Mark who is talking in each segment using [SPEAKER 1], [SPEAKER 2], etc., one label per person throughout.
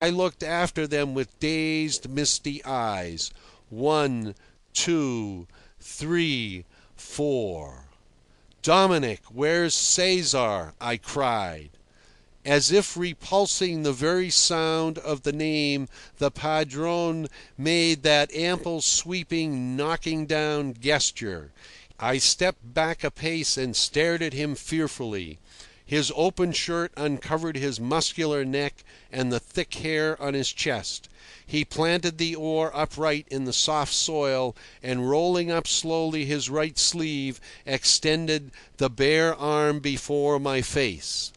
[SPEAKER 1] I looked after them with dazed, misty eyes. 1, 2, 3, 4. "Dominic, where's Cesar?" I cried. As if repulsing the very sound of the name, the padrone made that ample, sweeping, knocking down gesture. I stepped back a pace and stared at him fearfully. His open shirt uncovered his muscular neck and the thick hair on his chest. He planted the oar upright in the soft soil, and rolling up slowly his right sleeve, extended the bare arm before my face.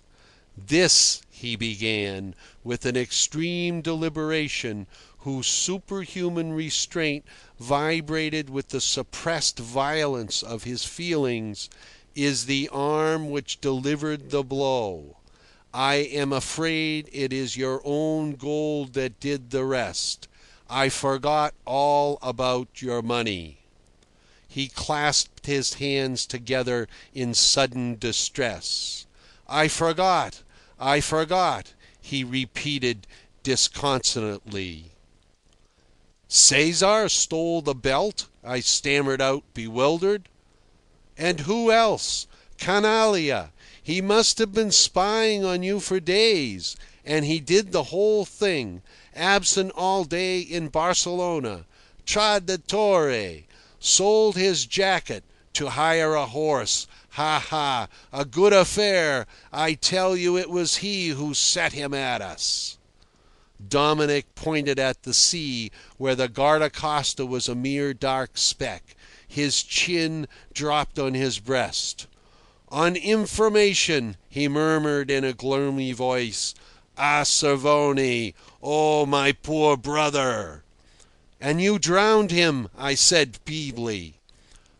[SPEAKER 1] "This," he began, with an extreme deliberation whose superhuman restraint vibrated with the suppressed violence of his feelings, "is the arm which delivered the blow. I am afraid it is your own gold that did the rest. I forgot all about your money." He clasped his hands together in sudden distress. "I forgot," he repeated disconsolately. "Cesar stole the belt?" I stammered out, bewildered. "And who else? Canallia. He must have been spying on you for days. And he did the whole thing. Absent all day in Barcelona. Traditore. Sold his jacket to hire a horse. Ha, ha! A good affair. I tell you it was he who set him at us." Dominic pointed at the sea, where the guardacosta was a mere dark speck. His chin dropped on his breast. "On information," he murmured in a gloomy voice. "Ah, Cervoni! Oh, my poor brother!" "And you drowned him," I said feebly.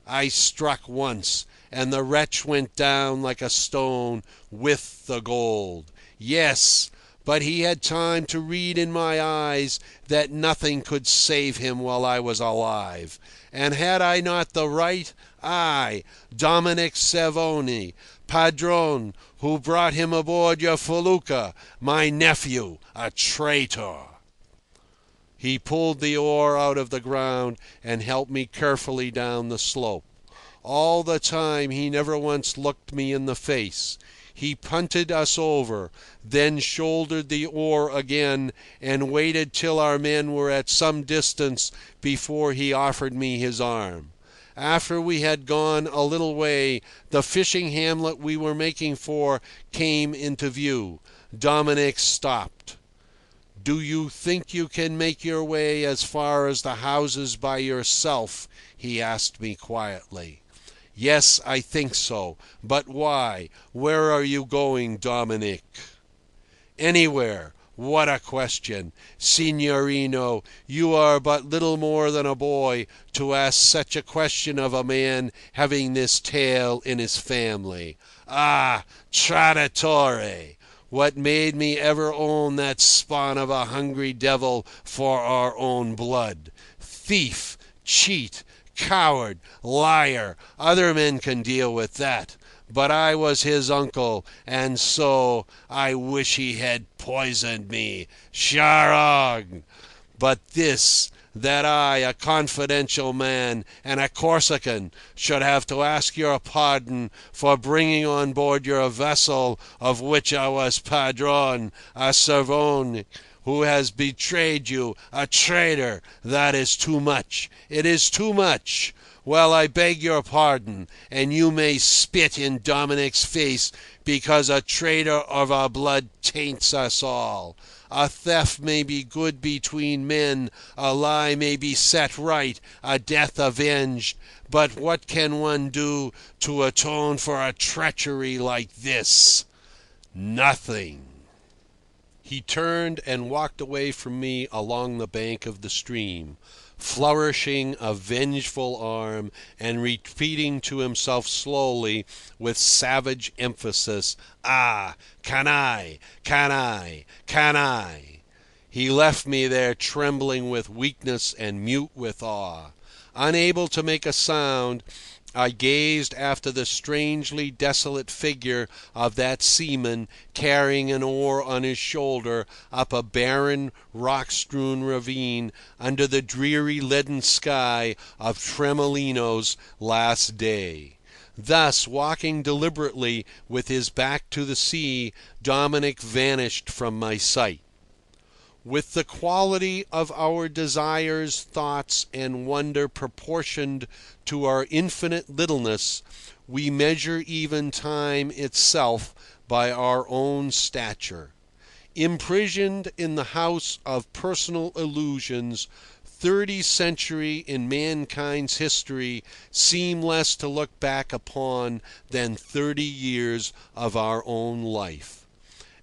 [SPEAKER 1] I struck once, and the wretch went down like a stone with the gold. Yes, but he had time to read in my eyes that nothing could save him while I was alive. And had I not the right, I, Dominic Cervoni, padrone, who brought him aboard your felucca, my nephew, a traitor? He pulled the oar out of the ground and helped me carefully down the slope. All the time he never once looked me in the face. He punted us over, then shouldered the oar again and waited till our men were at some distance before he offered me his arm. After we had gone a little way, the fishing hamlet we were making for came into view. Dominic stopped. "Do you think you can make your way as far as the houses by yourself?" he asked me quietly. "Yes, I think so. But why? Where are you going, Dominic?" "Anywhere. What a question! Signorino, you are but little more than a boy to ask such a question of a man having this tale in his family. Ah, traditore! What made me ever own that spawn of a hungry devil for our own blood? Thief, cheat, coward, liar, other men can deal with that. But I was his uncle, and so I wish he had poisoned me. Charog! But this, that I, a confidential man and a Corsican, should have to ask your pardon for bringing on board your vessel of which I was padrone, a Cervoni, who has betrayed you, a traitor, that is too much. It is too much. Well, I beg your pardon, and you may spit in Dominic's face, because a traitor of our blood taints us all. A theft may be good between men, a lie may be set right, a death avenged, but what can one do to atone for a treachery like this? Nothing." He turned and walked away from me along the bank of the stream, flourishing a vengeful arm and repeating to himself slowly, with savage emphasis, "Ah, canaille, canaille, canaille." He left me there trembling with weakness and mute with awe. Unable to make a sound, I gazed after the strangely desolate figure of that seaman carrying an oar on his shoulder up a barren, rock-strewn ravine under the dreary leaden sky of Tremolino's last day. Thus, walking deliberately with his back to the sea, Dominic vanished from my sight. With the quality of our desires, thoughts, and wonder proportioned to our infinite littleness, we measure even time itself by our own stature. Imprisoned in the house of personal illusions, 30 centuries in mankind's history seem less to look back upon than 30 years of our own life.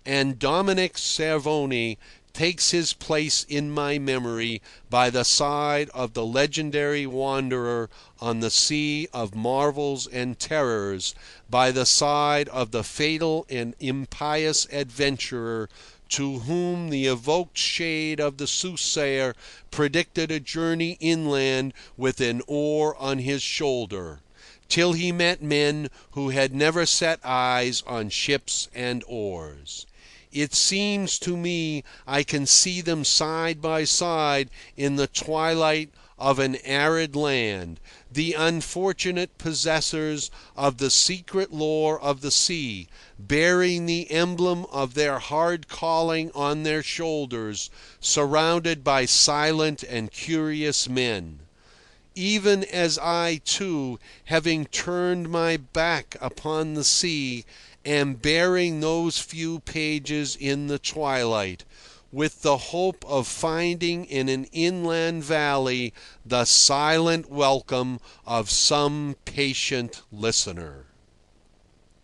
[SPEAKER 1] And Dominic Cervoni takes his place in my memory by the side of the legendary wanderer on the sea of marvels and terrors, by the side of the fatal and impious adventurer to whom the evoked shade of the soothsayer predicted a journey inland with an oar on his shoulder, till he met men who had never set eyes on ships and oars. It seems to me I can see them side by side in the twilight of an arid land, the unfortunate possessors of the secret lore of the sea, bearing the emblem of their hard calling on their shoulders, surrounded by silent and curious men. Even as I, too, having turned my back upon the sea, am bearing those few pages in the twilight, with the hope of finding in an inland valley the silent welcome of some patient listener.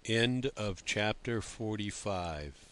[SPEAKER 1] End of chapter 45.